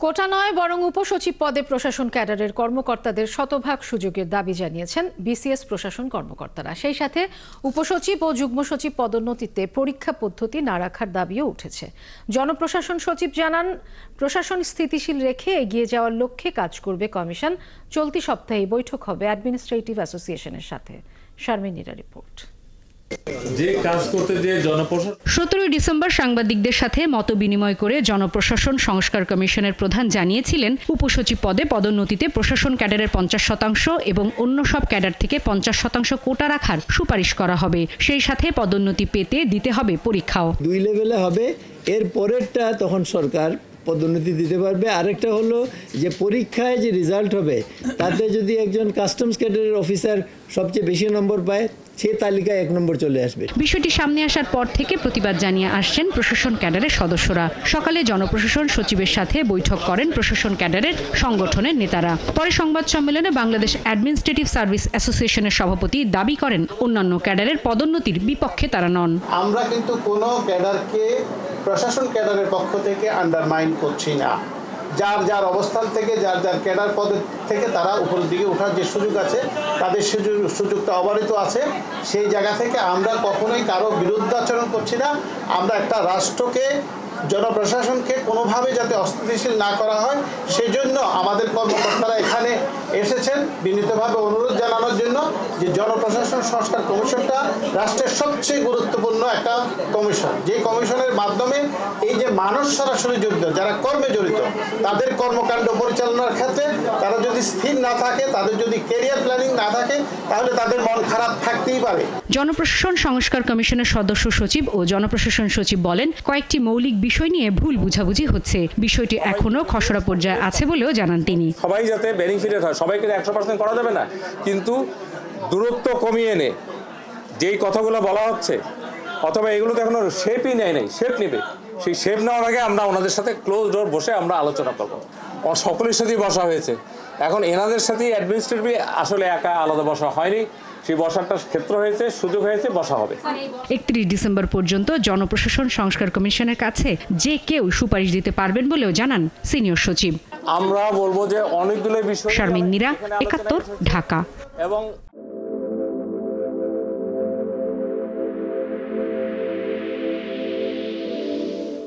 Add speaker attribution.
Speaker 1: কোটা নয় বরং উপসচিব পদে প্রশাসন ক্যাডারের কর্মকর্তাদের শতভাগ সুযোগের দাবি জানিয়েছেন বিসিএস প্রশাসন কর্মকর্তারা। সেই সাথে উপসচিব ও যুগ্ম সচিব পদোন্নতিতে পরীক্ষা পদ্ধতি না রাখার দাবিও উঠেছে। জনপ্রশাসন সচিব জানান, প্রশাসন স্থিতিশীল রেখে এগিয়ে যাওয়ার লক্ষ্যে কাজ করবে কমিশন। চলতি সপ্তাহে বৈঠক হবে অ্যাডমিনিস্ট্রেটিভ অ্যাসোসিয়েশনের সাথে। শারমিন নীরা রিপোর্ট।
Speaker 2: 17 ডিসেম্বর সাংবাদিকদের সাথে মত বিনিময় করে জনপ্রশাসন সংস্কার কমিশনের প্রধান জানিয়েছিলেন, উপসচিব পদে পদোন্নতিতে প্রশাসন ক্যাডারের 50% এবং অন্য সব ক্যাডার থেকে 50% কোটা রাখার সুপারিশ করা হবে। সেই সাথে পদোন্নতি পেতে দিতে হবে পরীক্ষাও।
Speaker 3: 2 লেভেলে হবে, এর পরেরটা তখন সরকার পদোন্নতি দিতে পারবে। আরেকটা হলো যে পরীক্ষায় যে রেজাল্ট হবে তাতে যদি একজন কাস্টমস ক্যাডারের অফিসার সবচেয়ে বেশি নম্বর পায়, সে তালিকায় 1 নম্বর চলে আসবে।
Speaker 2: বিষয়টি সামনে আসার পর থেকে প্রতিবাদ জানিয়ে আসছেন প্রশাসন ক্যাডারের সদস্যরা। সকালে জনপ্রশাসন সচিবের সাথে বৈঠক করেন প্রশাসন ক্যাডারের সংগঠনের নেতারা। পরে সংবাদ সম্মেলনে বাংলাদেশ অ্যাডমিনিস্ট্রেটিভ সার্ভিস অ্যাসোসিয়েশনের সভাপতি দাবি করেন, অন্যান্য ক্যাডারের পদোন্নতির বিপক্ষে তারা নন।
Speaker 4: আমরা কিন্তু কোনো ক্যাডারকে প্রশাসন ক্যাডারের পক্ষ থেকে আন্ডারমাইন করছি না। যার যার অবস্থান থেকে যার যার ক্যাডার পদ থেকে তারা উপরের দিকে ওঠার যে সুযোগ আছে, তাদের সুযোগটা অবারিত আছে। সেই জায়গা থেকে আমরা কখনোই কারো বিরুদ্ধাচরণ করছি না। আমরা একটা রাষ্ট্রকে, জনপ্রশাসনকে কোনোভাবে যাতে অস্থিতিশীল না করা হয়, সেজন্য আমাদের কর্মকর্তারা এখানে এসেছেন বিনীতভাবে অনুরোধ জানানোর জন্য যে জনপ্রশাসন সংস্কার কমিশনটা রাষ্ট্রের সবচেয়ে গুরুত্বপূর্ণ একটা কমিশন, যে কমিশনের মাধ্যমে এই যে মানুষ সরাসরি জড়িত, যারা কর্মে জড়িত, তাদের কর্মকাণ্ড পরিচালনার ক্ষেত্রে তারা যদি স্থির না থাকে, তাদের যদি ক্যারিয়ার প্ল্যানিং না থাকে, তাহলে তাদের মন খারাপ থাকতেই পারে।
Speaker 2: জনপ্রশাসন সংস্কার কমিশনের সদস্য সচিব ও জনপ্রশাসন সচিব বলেন, কয়েকটি মৌলিক বিষয় নিয়ে ভুল বুঝাবুঝি হচ্ছে। বিষয়টি এখনো খসড়া পর্যায়ে আছে বলেও জানান তিনি।
Speaker 5: সবাই যাতে বেনিফিটেড হয়, সবাইকে 100% করা যাবে না, কিন্তু দূরত্ব কমিয়ে এনে যেই কথাগুলো বলা হচ্ছে, অথবা এগুলো তো এখনো শেপই নেয় নাই, শেপ নেবে। সেই শেপ নেওয়ার আগে আমরা ওনাদের সাথে ক্লোজ ডোর বসে আমরা আলোচনা করবো। সকলের সাথেই বসা হয়েছে। এখন এনাদের সাথেই অ্যাডমিনিস্ট্রেটিভ আসলে একা আলাদা বসা হয়নি, সেই বসাটার ক্ষেত্র হয়েছে, সুযোগ হয়েছে, বসা হবে।
Speaker 2: 31 ডিসেম্বর পর্যন্ত জনপ্রশাসন সংস্কার কমিশনের কাছে যে কেউ সুপারিশ দিতে পারবেন বলেও জানান সিনিয়র সচিব।
Speaker 5: আমরা বলবো যে অনেকগুলো বিষয়।
Speaker 2: শারমিন নীরা, 71, ঢাকা।
Speaker 5: এবং